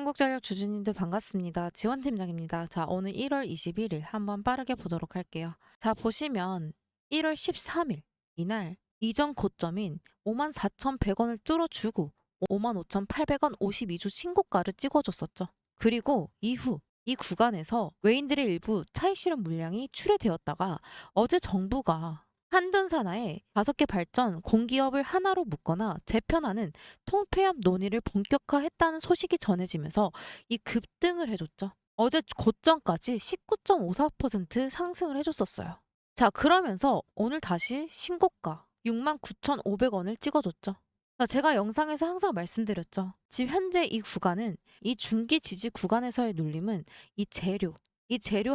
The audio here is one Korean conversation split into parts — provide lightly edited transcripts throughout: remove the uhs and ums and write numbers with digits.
한국전력 주주님들 반갑습니다. 지원팀장입니다. 자, 오늘 1월 21일 한번 빠르게 보도록 할게요. 자, 보시면 1월 13일 이날 이전 고점인 54,100원을 뚫어주고 55,800원 52주 신고가를 찍어줬었죠. 그리고 이후 이 구간에서 외인들의 일부 차익 실현 물량이 출회되었다가 어제 정부가 한전 산하의 5개 발전 공기업을 하나로 묶거나 재편하는 통폐합 논의를 본격화했다는 소식이 전해지면서 이 급등을 해줬죠. 어제 고점까지 19.54% 상승을 해줬었어요. 자, 그러면서 오늘 다시 신고가 69,500원을 찍어줬죠. 자, 제가 영상에서 항상 말씀드렸죠. 지금 현재 이 구간은 이 중기 지지 구간에서의 눌림은 이 재료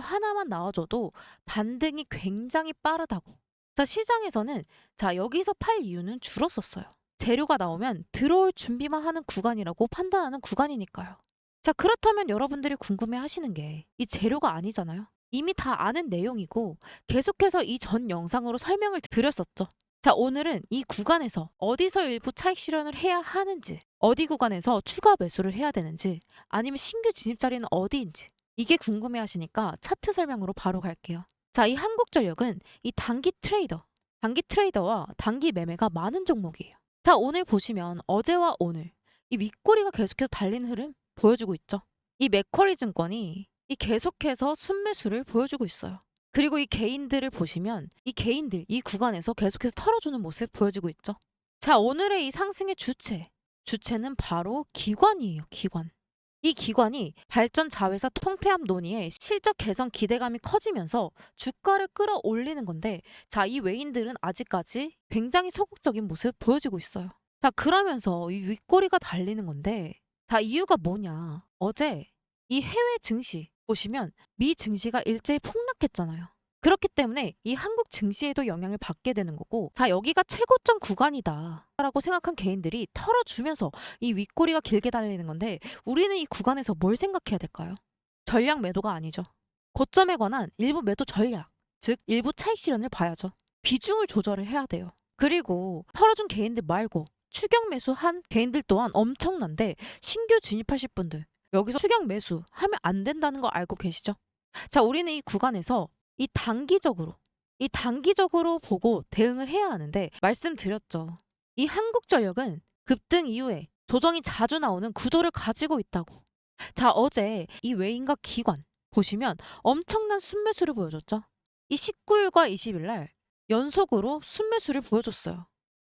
하나만 나와줘도 반등이 굉장히 빠르다고. 자, 시장에서는 여기서 팔 이유는 줄었었어요. 재료가 나오면 들어올 준비만 하는 구간이라고 판단하는 구간이니까요. 자, 그렇다면 여러분들이 궁금해 하시는 게 이 재료가 아니잖아요. 이미 다 아는 내용이고 계속해서 이 전 영상으로 설명을 드렸었죠. 자, 오늘은 이 구간에서 어디서 일부 차익 실현을 해야 하는지, 어디 구간에서 추가 매수를 해야 되는지, 아니면 신규 진입 자리는 어디인지 이게 궁금해 하시니까 차트 설명으로 바로 갈게요. 자, 이 한국전력은 이 단기 트레이더와 단기 매매가 많은 종목이에요. 자, 오늘 보시면 어제와 오늘 이 윗꼬리가 계속해서 달리는 흐름 보여주고 있죠. 이 맥쿼리 증권이 이 계속해서 순매수를 보여주고 있어요. 그리고 이 개인들을 보시면 이 개인들 이 구간에서 계속해서 털어주는 모습 보여주고 있죠. 자, 오늘의 이 상승의 주체는 바로 기관이에요. 기관. 이 기관이 발전 자회사 통폐합 논의에 실적 개선 기대감이 커지면서 주가를 끌어올리는 건데, 자, 이 외인들은 아직까지 굉장히 소극적인 모습 보여주고 있어요. 자, 그러면서 이 윗꼬리가 달리는 건데, 자, 이유가 뭐냐? 어제 이 해외 증시 보시면 미 증시가 일제히 폭락했잖아요. 그렇기 때문에 이 한국 증시에도 영향을 받게 되는 거고, 자, 여기가 최고점 구간이다 라고 생각한 개인들이 털어주면서 이 윗꼬리가 길게 달리는 건데, 우리는 이 구간에서 뭘 생각해야 될까요? 전략 매도가 아니죠. 고점에 관한 일부 매도 전략, 즉 일부 차익 실현을 봐야죠. 비중을 조절을 해야 돼요. 그리고 털어준 개인들 말고 추격 매수한 개인들 또한 엄청난데, 신규 진입하실 분들 여기서 추격 매수 하면 안 된다는 거 알고 계시죠? 자, 우리는 이 구간에서 이 단기적으로 보고 대응을 해야 하는데, 말씀드렸죠. 이 한국전력은 급등 이후에 조정이 자주 나오는 구조를 가지고 있다고. 자, 어제 이 외인과 기관 보시면 엄청난 순매수를 보여줬죠. 이 19일과 20일 날 연속으로 순매수를 보여줬어요.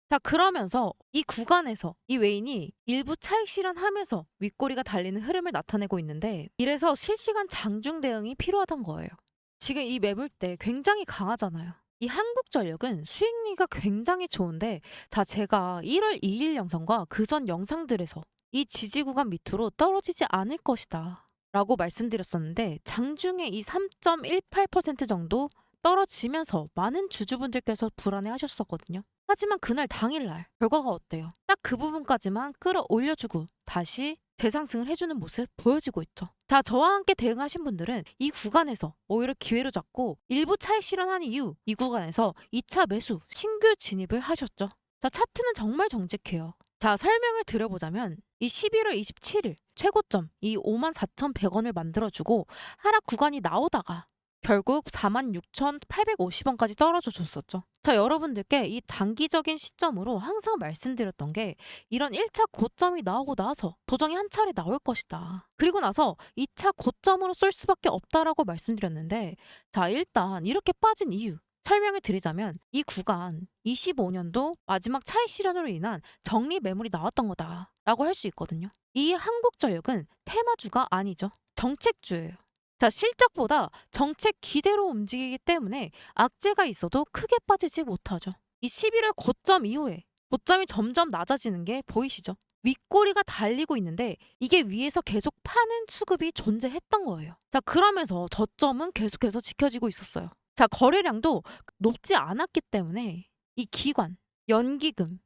자, 그러면서 이 구간에서 이 외인이 일부 차익 실현하면서 윗꼬리가 달리는 흐름을 나타내고 있는데, 이래서 실시간 장중 대응이 필요하던 거예요. 지금 이 매물대 굉장히 강하잖아요. 이 한국전력은 수익리가 굉장히 좋은데, 자, 제가 1월 2일 영상과 그전 영상들에서 이 지지 구간 밑으로 떨어지지 않을 것이다 라고 말씀드렸었는데, 장중에 이 3.18% 정도 떨어지면서 많은 주주분들께서 불안해 하셨었거든요. 하지만 그날 당일날 결과가 어때요? 딱 그 부분까지만 끌어올려주고 다시 대상승을 해주는 모습 보여지고 있죠. 자, 저와 함께 대응하신 분들은 이 구간에서 오히려 기회로 잡고 일부 차익 실현한 이후 이 구간에서 2차 매수, 신규 진입을 하셨죠. 자, 차트는 정말 정직해요. 자, 설명을 드려보자면 이 11월 27일 최고점 이 54,100원을 만들어주고 하락 구간이 나오다가 결국 46,850원까지 떨어져 줬었죠. 자, 여러분들께 이 단기적인 시점으로 항상 말씀드렸던 게, 이런 1차 고점이 나오고 나서 도정이 한 차례 나올 것이다. 그리고 나서 2차 고점으로 쏠 수밖에 없다라고 말씀드렸는데, 자, 일단 이렇게 빠진 이유 설명을 드리자면, 이 구간 25년도 마지막 차익 실현으로 인한 정리 매물이 나왔던 거다라고 할 수 있거든요. 이 한국전력은 테마주가 아니죠. 정책주예요. 자, 실적보다 정책 기대로 움직이기 때문에 악재가 있어도 크게 빠지지 못하죠. 이 11월 고점 이후에 고점이 점점 낮아지는 게 보이시죠? 윗꼬리가 달리고 있는데 이게 위에서 계속 파는 수급이 존재했던 거예요. 자, 그러면서 저점은 계속해서 지켜지고 있었어요. 자, 거래량도 높지 않았기 때문에 이 기관 연기금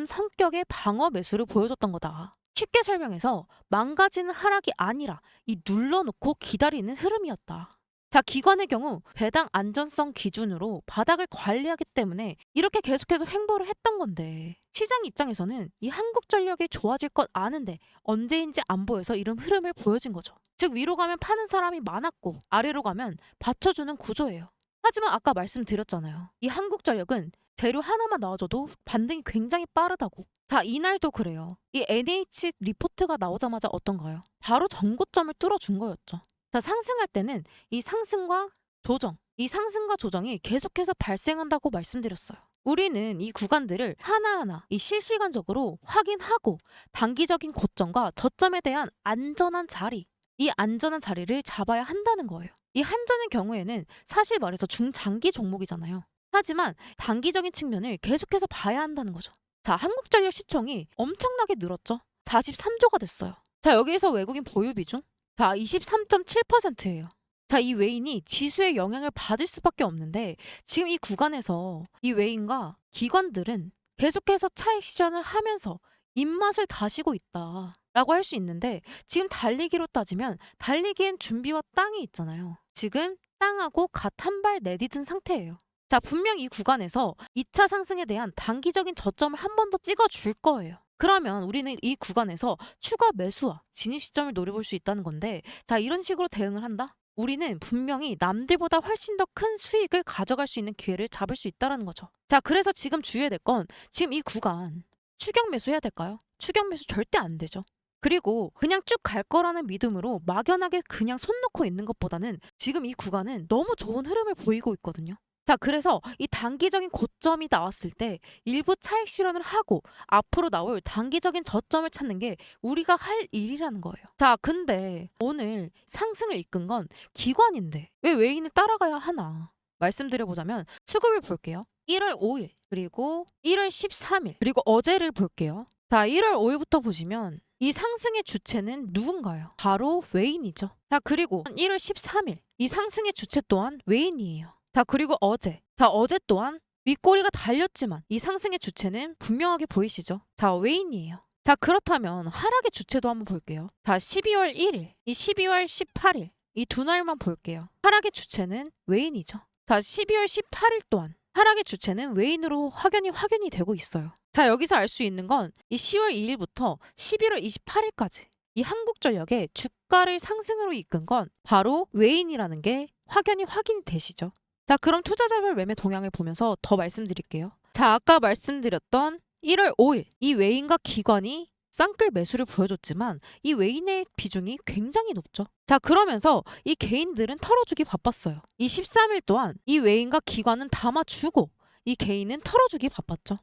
성격의 방어 매수를 보여줬던 거다. 쉽게 설명해서 망가지는 하락이 아니라 이 눌러놓고 기다리는 흐름이었다. 자, 기관의 경우 배당 안전성 기준으로 바닥을 관리하기 때문에 이렇게 계속해서 횡보를 했던 건데, 시장 입장에서는 이 한국전력이 좋아질 것 아는데 언제인지 안 보여서 이런 흐름을 보여진 거죠. 즉 위로 가면 파는 사람이 많았고 아래로 가면 받쳐주는 구조예요. 하지만 아까 말씀드렸잖아요. 이 한국전력은 재료 하나만 나와줘도 반등이 굉장히 빠르다고. 자, 이날도 그래요. 이 NH 리포트가 나오자마자 어떤가요? 바로 전고점을 뚫어준 거였죠. 자, 상승할 때는 이 상승과 조정, 이 상승과 조정이 계속해서 발생한다고 말씀드렸어요. 우리는 이 구간들을 하나하나 이 실시간적으로 확인하고 단기적인 고점과 저점에 대한 안전한 자리, 이 안전한 자리를 잡아야 한다는 거예요. 이 한전의 경우에는 사실 말해서 중장기 종목이잖아요. 하지만 단기적인 측면을 계속해서 봐야 한다는 거죠. 자, 한국전력 시총이 엄청나게 늘었죠. 43조가 됐어요. 자, 여기에서 외국인 보유 비중? 자, 23.7%예요. 자, 이 외인이 지수의 영향을 받을 수밖에 없는데 지금 이 구간에서 이 외인과 기관들은 계속해서 차익 실현을 하면서 입맛을 다시고 있다라고 할 수 있는데 지금 달리기로 따지면 달리기엔 준비와 땅이 있잖아요. 지금 땅하고 갓 한 발 내디딘 상태예요. 자, 분명 이 구간에서 2차 상승에 대한 단기적인 저점을 한 번 더 찍어줄 거예요. 그러면 우리는 이 구간에서 추가 매수와 진입 시점을 노려볼 수 있다는 건데 자, 이런 식으로 대응을 한다? 우리는 분명히 남들보다 훨씬 더 큰 수익을 가져갈 수 있는 기회를 잡을 수 있다는 거죠. 자, 그래서 지금 주의해야 될 건 지금 이 구간 추격 매수해야 될까요? 추격 매수 절대 안 되죠. 그리고 그냥 쭉 갈 거라는 믿음으로 막연하게 그냥 손 놓고 있는 것보다는 지금 이 구간은 너무 좋은 흐름을 보이고 있거든요. 자, 그래서 이 단기적인 고점이 나왔을 때 일부 차익 실현을 하고 앞으로 나올 단기적인 저점을 찾는 게 우리가 할 일이라는 거예요. 자, 근데 오늘 상승을 이끈 건 기관인데 왜 외인을 따라가야 하나? 말씀드려보자면 수급을 볼게요. 1월 5일 그리고 1월 13일 그리고 어제를 볼게요. 자, 1월 5일부터 보시면 이 상승의 주체는 누군가요? 바로 외인이죠. 자, 그리고 1월 13일 이 상승의 주체 또한 외인이에요. 자, 그리고 어제. 자, 어제 또한 윗꼬리가 달렸지만 이 상승의 주체는 분명하게 보이시죠? 자, 외인이에요. 자, 그렇다면 하락의 주체도 한번 볼게요. 자, 12월 1일, 이 12월 18일 이 두 날만 볼게요. 하락의 주체는 외인이죠. 자, 12월 18일 또한 하락의 주체는 외인으로 확연히 되고 있어요. 자, 여기서 알 수 있는 건 이 10월 2일부터 11월 28일까지 이 한국전력의 주가를 상승으로 이끈 건 바로 외인이라는 게 확인이 되시죠? 자, 그럼 투자자별 매매 동향을 보면서 더 말씀드릴게요. 자, 아까 말씀드렸던 1월 5일 이 외인과 기관이 쌍끌 매수를 보여줬지만 이 외인의 비중이 굉장히 높죠. 자, 그러면서 이 개인들은 털어주기 바빴어요. 이 13일 동안 이 외인과 기관은 담아주고 이 개인은 털어주기 바빴죠.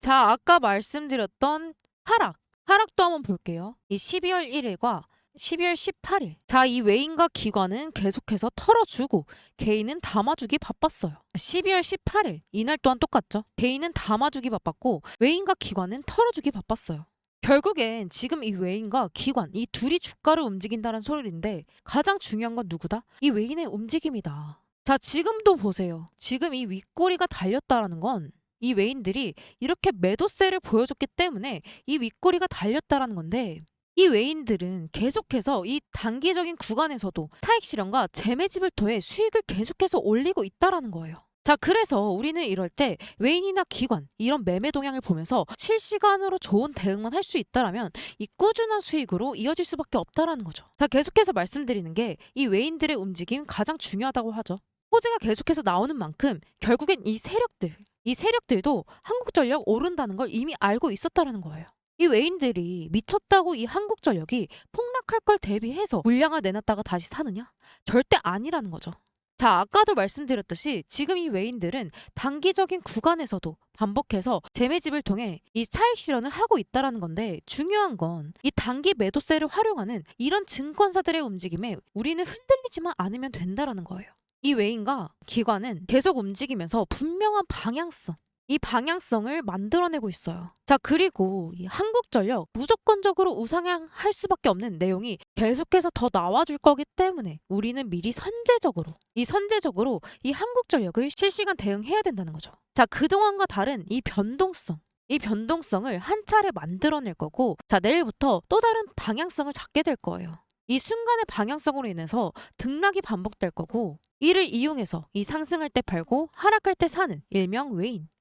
자, 아까 말씀드렸던 하락도 한번 볼게요. 이 12월 1일과 12월 18일. 자, 이 외인과 기관은 계속해서 털어주고 개인은 담아주기 바빴어요. 12월 18일 이날 또한 똑같죠. 개인은 담아주기 바빴고 외인과 기관은 털어주기 바빴어요. 결국엔 지금 이 외인과 기관 이 둘이 주가를 움직인다는 소리인데 가장 중요한 건 누구다? 이 외인의 움직임이다. 자, 지금도 보세요. 지금 이 윗꼬리가 달렸다라는 건 이 외인들이 이렇게 매도세를 보여줬기 때문에 이 윗꼬리가 달렸다라는 건데 이 외인들은 계속해서 이 단기적인 구간에서도 차익 실현과 재매집을 통해 수익을 계속해서 올리고 있다라는 거예요. 자, 그래서 우리는 이럴 때 외인이나 기관 이런 매매 동향을 보면서 실시간으로 좋은 대응만 할 수 있다라면 이 꾸준한 수익으로 이어질 수밖에 없다라는 거죠. 자, 계속해서 말씀드리는 게 이 외인들의 움직임 가장 중요하다고 하죠. 호재가 계속해서 나오는 만큼 결국엔 이 세력들도 한국전력 오른다는 걸 이미 알고 있었다라는 거예요. 이 외인들이 미쳤다고 이 한국전력이 폭락할 걸 대비해서 물량을 내놨다가 다시 사느냐? 절대 아니라는 거죠. 자, 아까도 말씀드렸듯이 지금 이 외인들은 단기적인 구간에서도 반복해서 재매집을 통해 이 차익 실현을 하고 있다라는 건데 중요한 건 이 단기 매도세를 활용하는 이런 증권사들의 움직임에 우리는 흔들리지만 않으면 된다라는 거예요. 이 외인과 기관은 계속 움직이면서 분명한 방향성, 이 방향성을 만들어내고 있어요. 자, 그리고 이 한국전력 무조건적으로 우상향할 수밖에 없는 내용이 계속해서 더 나와줄 거기 때문에 우리는 미리 선제적으로 이 한국전력을 실시간 대응해야 된다는 거죠. 자, 그동안과 다른 이 변동성을 한 차례 만들어낼 거고 자, 내일부터 또 다른 방향성을 잡게 될 거예요. 이 순간의 방향성으로 인해서 등락이 반복될 거고 이를 이용해서 이 상승할 때 팔고 하락할 때 사는 일명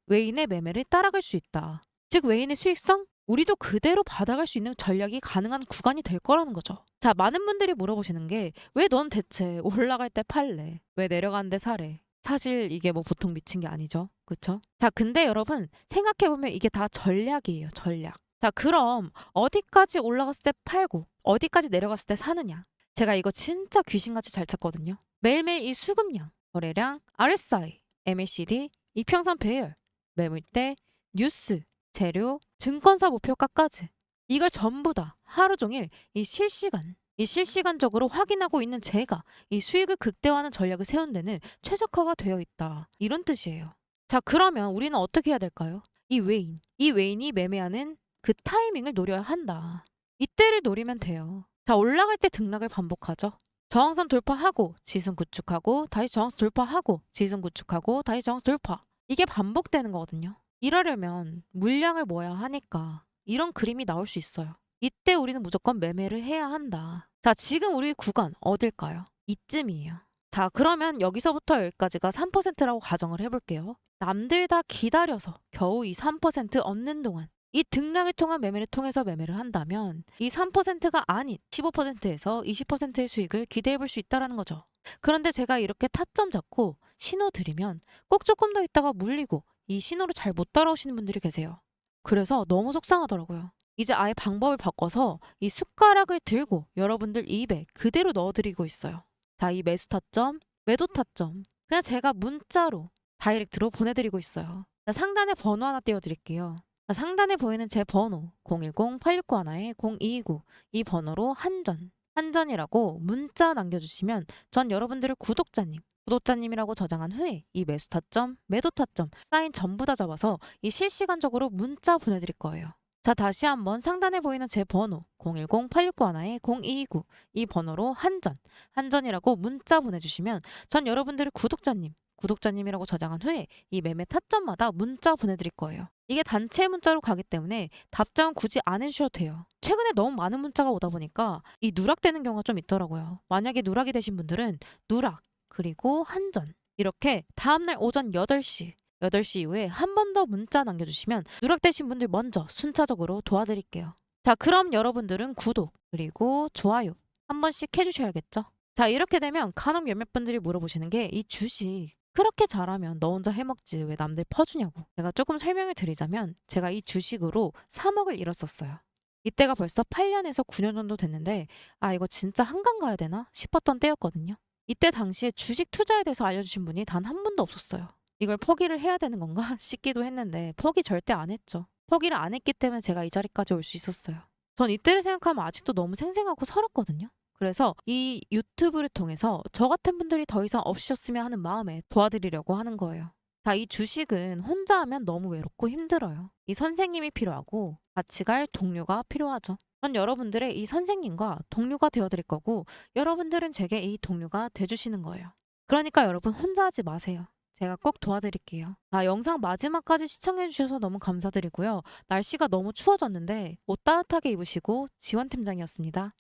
외인의 매매를 따라갈 수 있다. 즉 외인의 수익성? 우리도 그대로 받아갈 수 있는 전략이 가능한 구간이 될 거라는 거죠. 자, 많은 분들이 물어보시는 게 왜 넌 대체 올라갈 때 팔래? 왜 내려가는데 사래? 사실 이게 뭐 보통 미친 게 아니죠. 그쵸? 자, 근데 여러분 생각해보면 이게 다 전략이에요. 전략. 자, 그럼 어디까지 올라갔을 때 팔고 어디까지 내려갔을 때 사느냐? 제가 이거 진짜 귀신같이 잘 찾거든요. 매일매일 이 수급량, 거래량, RSI, MACD, 이평선 배열, 매물대, 뉴스, 재료, 증권사 목표가까지 이걸 전부 다 하루 종일 이 실시간적으로 확인하고 있는 제가 이 수익을 극대화하는 전략을 세운 데는 최적화가 되어 있다. 이런 뜻이에요. 자, 그러면 우리는 어떻게 해야 될까요? 이 외인이 매매하는 그 타이밍을 노려야 한다. 이때를 노리면 돼요. 자, 올라갈 때 등락을 반복하죠. 저항선 돌파하고 지승 구축하고 다시 저항선 돌파하고 지승 구축하고 다시 저항선 돌파. 이게 반복되는 거거든요. 이러려면 물량을 모아야 하니까 이런 그림이 나올 수 있어요. 이때 우리는 무조건 매매를 해야 한다. 자, 지금 우리 구간 어딜까요? 이쯤이에요. 자, 그러면 여기서부터 여기까지가 3%라고 가정을 해볼게요. 남들 다 기다려서 겨우 이 3% 얻는 동안 이 등락을 통한 매매를 통해서 매매를 한다면 이 3%가 아닌 15%에서 20%의 수익을 기대해 볼 수 있다는 거죠. 그런데 제가 이렇게 타점 잡고 신호 드리면 꼭 조금 더 있다가 물리고 이 신호를 잘 못 따라오시는 분들이 계세요. 그래서 너무 속상하더라고요. 이제 아예 방법을 바꿔서 이 숟가락을 들고 여러분들 입에 그대로 넣어드리고 있어요. 자, 이 매수 타점, 매도 타점 그냥 제가 문자로 다이렉트로 보내드리고 있어요. 자, 상단에 번호 하나 띄워드릴게요. 자, 상단에 보이는 제 번호 010-8691-0229 이 번호로 한전이라고 문자 남겨주시면 전 여러분들을 구독자님이라고 저장한 후에 이 매수 타점, 매도 타점 사인 전부 다 잡아서 이 실시간적으로 문자 보내드릴 거예요. 자, 다시 한번 상단에 보이는 제 번호 010-8691-0229 이 번호로 한전이라고 문자 보내주시면 전 여러분들을 구독자님이라고 저장한 후에 이 매매 타점마다 문자 보내드릴 거예요. 이게 단체 문자로 가기 때문에 답장은 굳이 안 해주셔도 돼요. 최근에 너무 많은 문자가 오다 보니까 이 누락되는 경우가 좀 있더라고요. 만약에 누락이 되신 분들은 누락 그리고 한전 이렇게 다음날 오전 8시 이후에 한 번 더 문자 남겨주시면 누락되신 분들 먼저 순차적으로 도와드릴게요. 자, 그럼 여러분들은 구독 그리고 좋아요 한 번씩 해주셔야겠죠? 자, 이렇게 되면 간혹 몇몇 분들이 물어보시는 게 이 주식 그렇게 잘하면 너 혼자 해먹지 왜 남들 퍼주냐고. 제가 조금 설명을 드리자면 제가 이 주식으로 3억을 잃었었어요. 이때가 벌써 8년에서 9년 정도 됐는데 아, 이거 진짜 한강 가야 되나 싶었던 때였거든요. 이때 당시에 주식 투자에 대해서 알려주신 분이 단 한 분도 없었어요. 이걸 포기를 해야 되는 건가 싶기도 했는데 포기 절대 안 했죠. 포기를 안 했기 때문에 제가 이 자리까지 올 수 있었어요. 전 이때를 생각하면 아직도 너무 생생하고 서럽거든요. 그래서 이 유튜브를 통해서 저 같은 분들이 더 이상 없으셨으면 하는 마음에 도와드리려고 하는 거예요. 자, 이 주식은 혼자 하면 너무 외롭고 힘들어요. 이 선생님이 필요하고 같이 갈 동료가 필요하죠. 전 여러분들의 이 선생님과 동료가 되어드릴 거고 여러분들은 제게 이 동료가 돼주시는 거예요. 그러니까 여러분 혼자 하지 마세요. 제가 꼭 도와드릴게요. 영상 마지막까지 시청해주셔서 너무 감사드리고요. 날씨가 너무 추워졌는데 옷 따뜻하게 입으시고 지원팀장이었습니다.